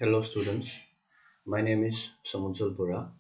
Hello students, my name is Samunjal Bora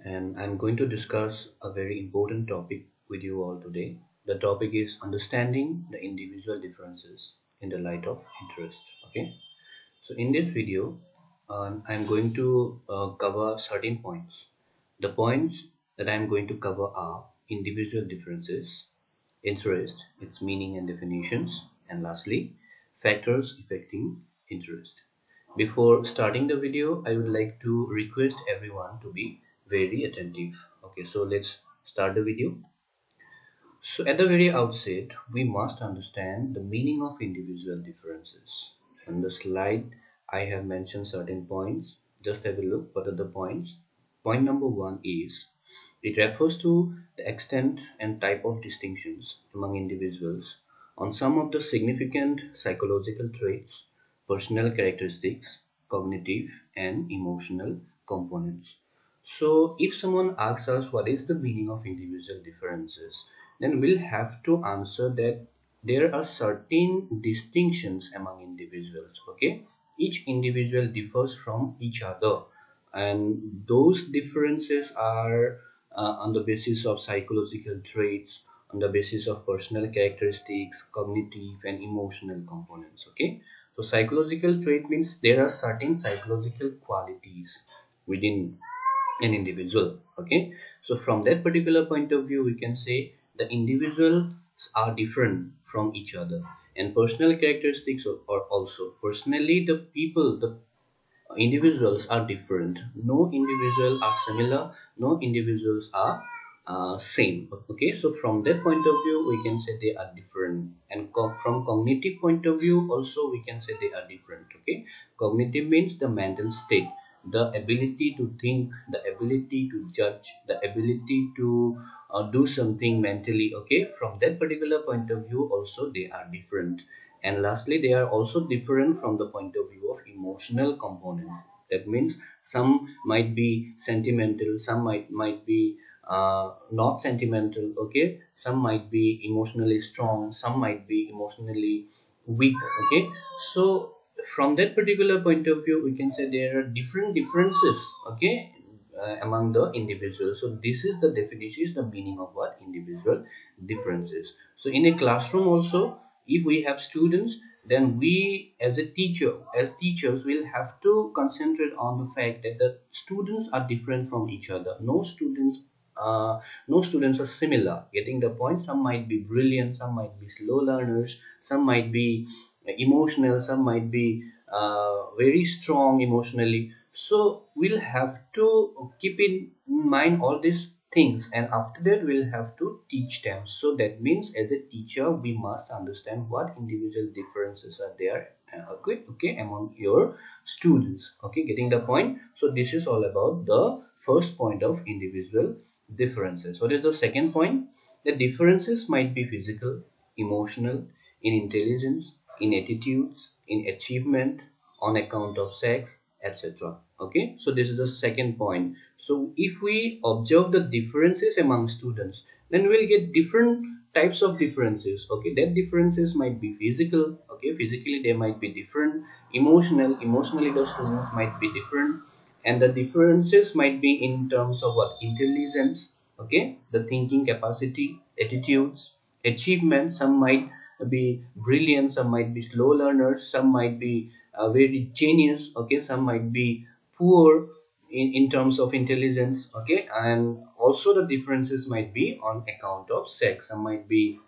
and I'm going to discuss a very important topic with you all today. The topic is understanding the individual differences in the light of interest. Okay, so in this video, I'm going to cover certain points. The points that I'm going to cover are individual differences, interest, its meaning and definitions, and lastly, factors affecting interest. Before starting the video, I would like to request everyone to be very attentive. Okay, so let's start the video. So at the very outset, we must understand the meaning of individual differences. On the slide, I have mentioned certain points. Just have a look. What are the points? Point number one is it refers to the extent and type of distinctions among individuals on some of the significant psychological traits, personal characteristics, cognitive and emotional components. So if someone asks us what is the meaning of individual differences, then we'll have to answer that there are certain distinctions among individuals. Okay, each individual differs from each other, and those differences are on the basis of psychological traits, on the basis of personal characteristics, cognitive and emotional components. Okay, so psychological trait means there are certain psychological qualities within an individual. Okay, so from that particular point of view, we can say the individuals are different from each other, and personal characteristics are also. Personally, the people, the individuals are different. No individual are similar, no individuals are same. Okay, so from that point of view we can say they are different, and from cognitive point of view also we can say they are different. Okay, cognitive means the mental state, the ability to think, the ability to judge, the ability to do something mentally. Okay, from that particular point of view also they are different. And lastly, they are also different from the point of view of emotional components. That means some might be sentimental, some might be not sentimental. Okay, some might be emotionally strong, some might be emotionally weak. Okay, so from that particular point of view we can say there are different differences. Okay, among the individuals. So this is the definition, is the meaning of what individual differences. So in a classroom also, if we have students, then we as a teacher, as teachers, will have to concentrate on the fact that the students are different from each other. No students are similar. Getting the point? Some might be brilliant, some might be slow learners, some might be emotional, some might be very strong emotionally. So we'll have to keep in mind all these things, and after that we'll have to teach them. So that means as a teacher we must understand what individual differences are there. Okay, among your students. Okay, getting the point? So this is all about the first point of individual differences. What is the second point? The differences might be physical, emotional, in intelligence, in attitudes, in achievement, on account of sex, etc. Okay, so this is the second point. So if we observe the differences among students, then we'll get different types of differences. Okay, that differences might be physical. Okay, physically they might be different. Emotionally the students might be different, and the differences might be in terms of what? Intelligence. Okay, the thinking capacity, attitudes, achievement. Some might be brilliant, some might be slow learners, some might be very genius. Okay, some might be poor in terms of intelligence. Okay, and also the differences might be on account of sex. Some might be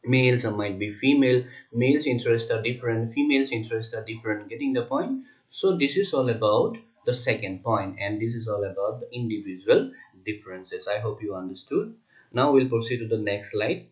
male, some might be female. Males interests are different, females interests are different. Getting the point? So this is all about the second point, and this is all about the individual differences. I hope you understood. Now we'll proceed to the next slide.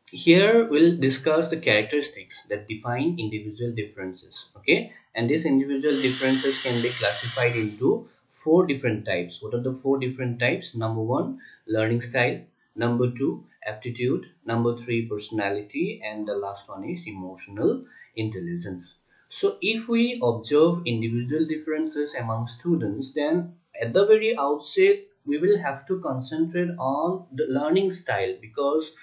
Here we'll discuss the characteristics that define individual differences. Okay, and these individual differences can be classified into four different types. What are the four different types? Number one, learning style. Number two, aptitude. Number three, personality, and the last one is emotional intelligence. So if we observe individual differences among students, then at the very outset we will have to concentrate on the learning style, because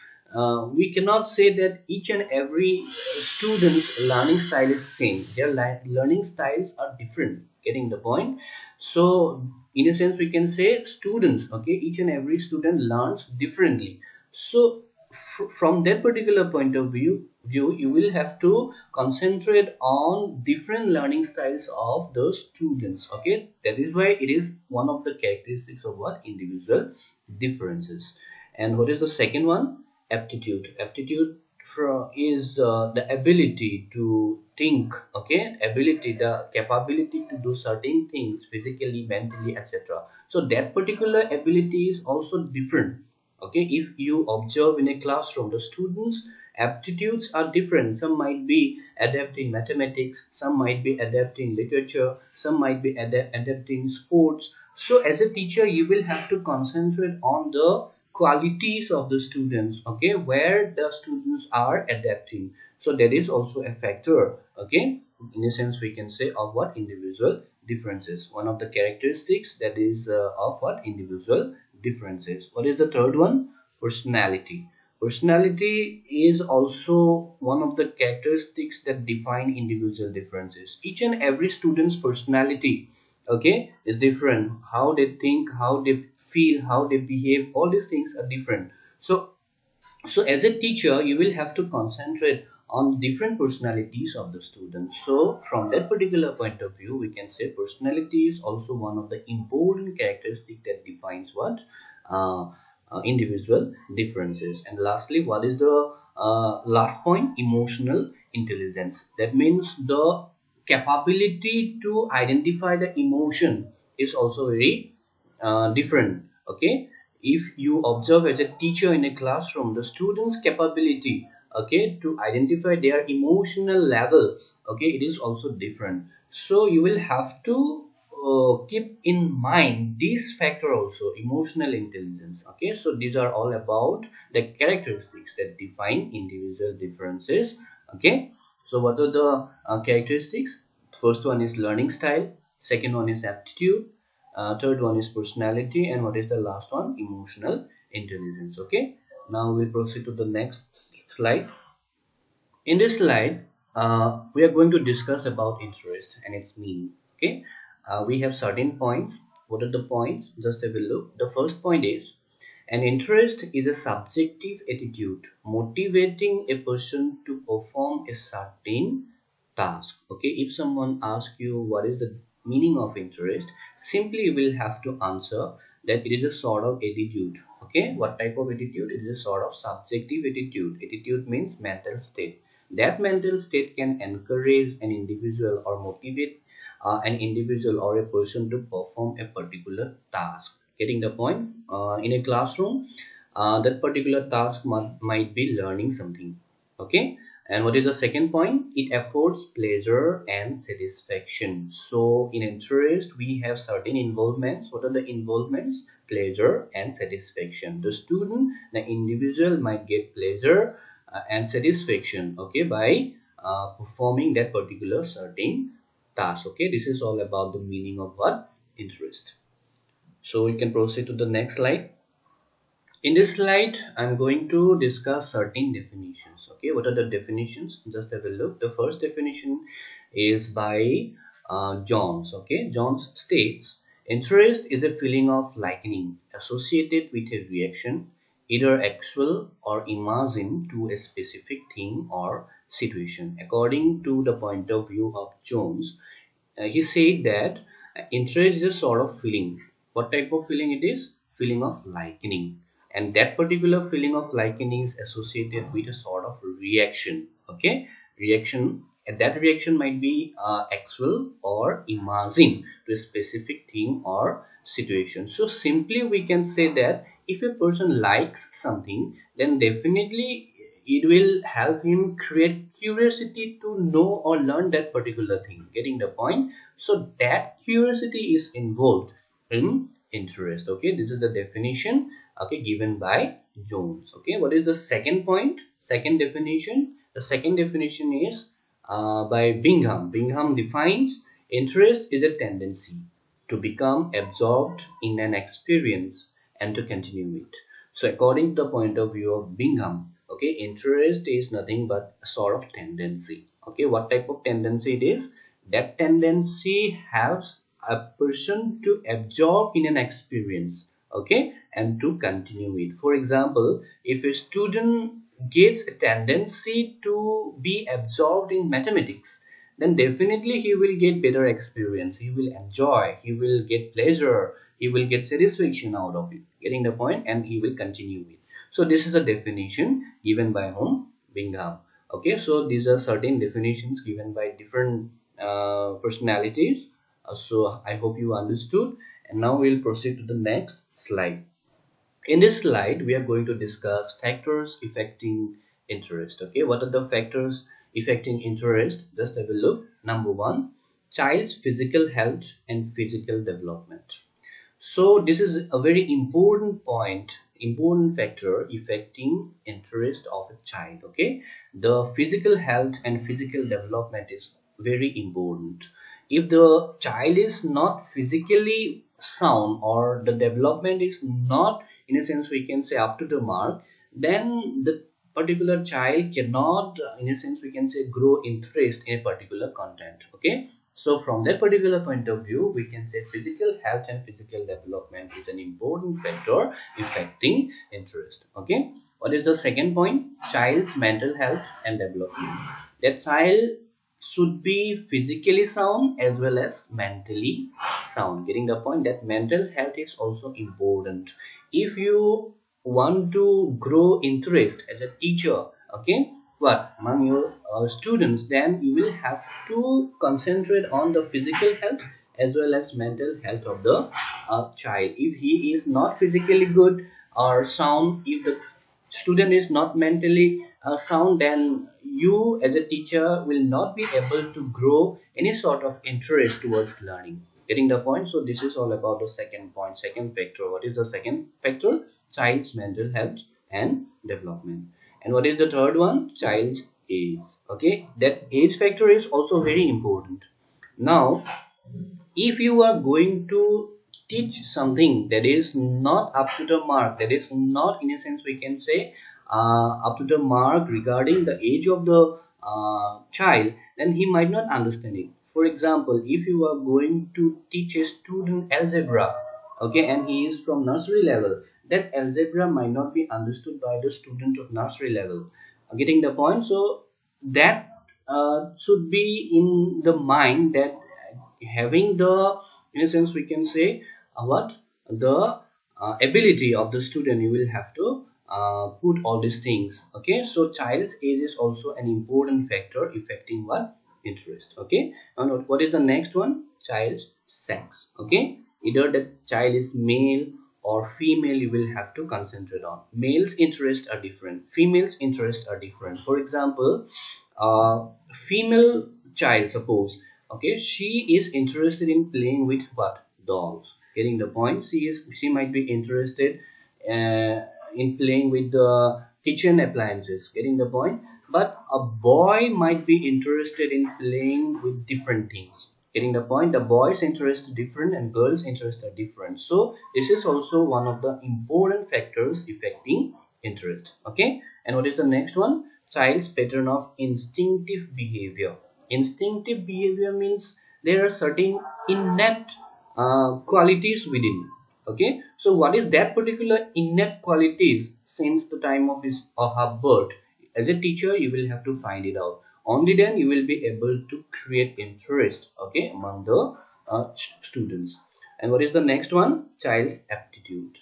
we cannot say that each and every student's learning style is same. Their learning styles are different. Getting the point? So in a sense, we can say students. Okay, each and every student learns differently. So from that particular point of view, you will have to concentrate on different learning styles of the students. Okay, that is why it is one of the characteristics of what individual differences. And what is the second one? Aptitude is the ability to think. Okay, ability, the capability to do certain things physically, mentally, etc. So that particular ability is also different. Okay, if you observe in a classroom, the students aptitudes are different. Some might be adept in mathematics, some might be adept in literature, some might be adept in sports. So as a teacher, you will have to concentrate on the qualities of the students, okay, where the students are adapting. So that is also a factor, okay, in a sense we can say of what individual differences. One of the characteristics that is of what individual differences. What is the third one? Personality. Personality is also one of the characteristics that define individual differences. Each and every student's personality, okay, is different. How they think, how they feel, how they behave, all these things are different. So as a teacher, you will have to concentrate on different personalities of the students. So from that particular point of view, we can say personality is also one of the important characteristic that defines what uh, individual differences. And lastly, what is the last point? Emotional intelligence. That means the capability to identify the emotion is also very different. Okay, if you observe as a teacher in a classroom, the students capability, okay, to identify their emotional level, okay, it is also different. So you will have to keep in mind this factor also, emotional intelligence. Okay, so these are all about the characteristics that define individual differences. Okay, so what are the characteristics? First one is learning style, second one is aptitude, third one is personality, and what is the last one? Emotional intelligence. Okay, now we'll proceed to the next slide. In this slide, we are going to discuss about interest and its meaning. Okay, we have certain points. What are the points? Just have a look. The first point is an interest is a subjective attitude motivating a person to perform a certain task. Okay, if someone asks you what is the meaning of interest, simply you will have to answer that it is a sort of attitude. Okay, what type of attitude? It is a sort of subjective attitude. Attitude means mental state. That mental state can encourage an individual or motivate an individual or a person to perform a particular task. Getting the point? In a classroom, that particular task might be learning something. Okay, and what is the second point? It affords pleasure and satisfaction. So in interest, we have certain involvements. What are the involvements? Pleasure and satisfaction. The student, the individual might get pleasure and satisfaction, okay, by performing that particular certain task. Okay, this is all about the meaning of what? Interest. So we can proceed to the next slide. In this slide, I'm going to discuss certain definitions. Okay, what are the definitions? Just have a look. The first definition is by Jones. Okay, Jones states interest is a feeling of likening associated with a reaction, either actual or imagined, to a specific thing or situation. According to the point of view of Jones, he said that interest is a sort of feeling. What type of feeling it is? Feeling of likening, and that particular feeling of likening is associated with a sort of reaction. Okay, reaction, and that reaction might be actual or imagined to a specific thing or situation. So simply we can say that if a person likes something, then definitely it will help him create curiosity to know or learn that particular thing. Getting the point? So that curiosity is involved in interest. Okay, this is the definition, okay, given by Jones. Okay, what is the second point? Second definition. The second definition is by Bingham. Bingham defines interest is a tendency to become absorbed in an experience and to continue it. So according to the point of view of Bingham, Okay, interest is nothing but a sort of tendency. Okay, what type of tendency it is? That tendency helps a person to absorb in an experience, okay, and to continue it. For example, if a student gets a tendency to be absorbed in mathematics, then definitely he will get better experience, he will enjoy, he will get pleasure, he will get satisfaction out of it, getting the point, and he will continue it. So this is a definition given by whom? Bingham. Okay, so these are certain definitions given by different personalities. So I hope you understood, and now we'll proceed to the next slide. In this slide, we are going to discuss factors affecting interest. Okay, what are the factors affecting interest? Just have a look. Number one, child's physical health and physical development. So this is a very important point, important factor affecting interest of a child. Okay, the physical health and physical development is very important. If the child is not physically sound, or the development is not, in a sense we can say, up to the mark, then the particular child cannot, in a sense we can say, grow interest in a particular content. Okay, so from that particular point of view, we can say physical health and physical development is an important factor affecting interest. Okay, what is the second point? Child's mental health and development. That child should be physically sound as well as mentally sound. Getting the point, that mental health is also important. If you want to grow interest as a teacher, okay, what among your students, then you will have to concentrate on the physical health as well as mental health of the child. If he is not physically good or sound, if the student is not mentally sound, then you as a teacher will not be able to grow any sort of interest towards learning. Getting the point? So this is all about the second point, second factor. What is the second factor? Child's mental health and development. And what is the third one? Child's age. Okay, that age factor is also very important. Now, if you are going to teach something that is not up to the mark, that is not, in a sense we can say, up to the mark regarding the age of the child, then he might not understand it. For example, if you are going to teach a student algebra, okay, and he is from nursery level, that algebra might not be understood by the student of nursery level. Getting the point? So that should be in the mind, that having the, in a sense we can say, what the ability of the student, you will have to put all these things. Okay, so child's age is also an important factor affecting what? Interest. Okay, and what is the next one? Child's sex. Okay, either the child is male or female, you will have to concentrate on. Males interests are different, females interests are different. For example, female child, suppose, okay, she is interested in playing with what? Dolls. Getting the point? She might be interested in playing with the kitchen appliances. Getting the point? But a boy might be interested in playing with different things. Getting the point? The boys' interests are different and girls' interests are different. So this is also one of the important factors affecting interest. Okay, and what is the next one? Child's pattern of instinctive behavior. Instinctive behavior means there are certain innate qualities within. Okay, so what is that particular innate qualities since the time of his or her birth? As a teacher, you will have to find it out. Only then you will be able to create interest, okay, among the students. And what is the next one? Child's aptitude.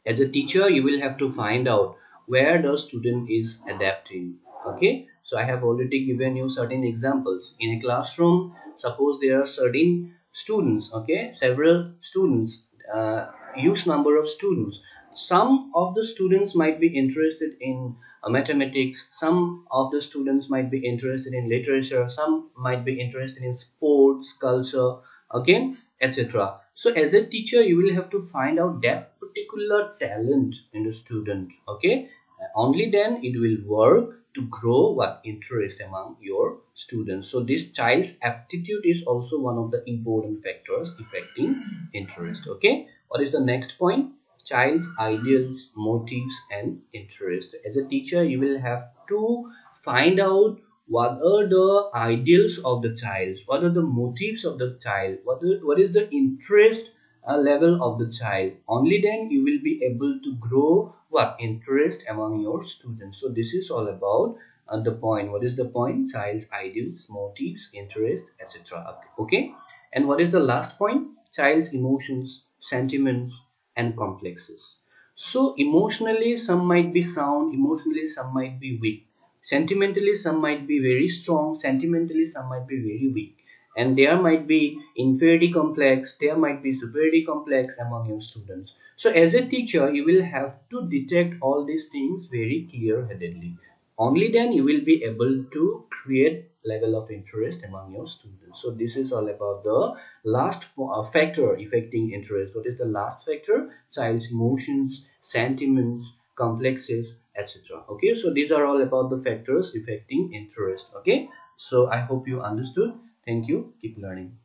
As a teacher, you will have to find out where the student is adapting. Okay, so I have already given you certain examples. In a classroom, suppose there are certain students, okay, several students, huge number of students. Some of the students might be interested in mathematics, some of the students might be interested in literature, some might be interested in sports, culture, okay, etc. So as a teacher, you will have to find out that particular talent in the student. Okay, only then it will work to grow what? Interest among your students. So this child's aptitude is also one of the important factors affecting interest. Okay, what is the next point? child's ideals, motives, and interests. As a teacher, you will have to find out what are the ideals of the child, what are the motives of the child, what is the interest level of the child. Only then you will be able to grow what interest among your students. So this is all about the point. What is the point? Child's ideals, motives, interest, etc. Okay. And what is the last point? Child's emotions, sentiments, and complexes. So emotionally some might be sound, emotionally some might be weak, sentimentally some might be very strong, sentimentally some might be very weak, and there might be inferiority complex, there might be superiority complex among your students. So as a teacher you will have to detect all these things very clear headedly. Only then you will be able to create level of interest among your students. So this is all about the last factor affecting interest. What is the last factor? Child's emotions, sentiments, complexes, etc. Okay, so these are all about the factors affecting interest. Okay, so I hope you understood. Thank you. Keep learning.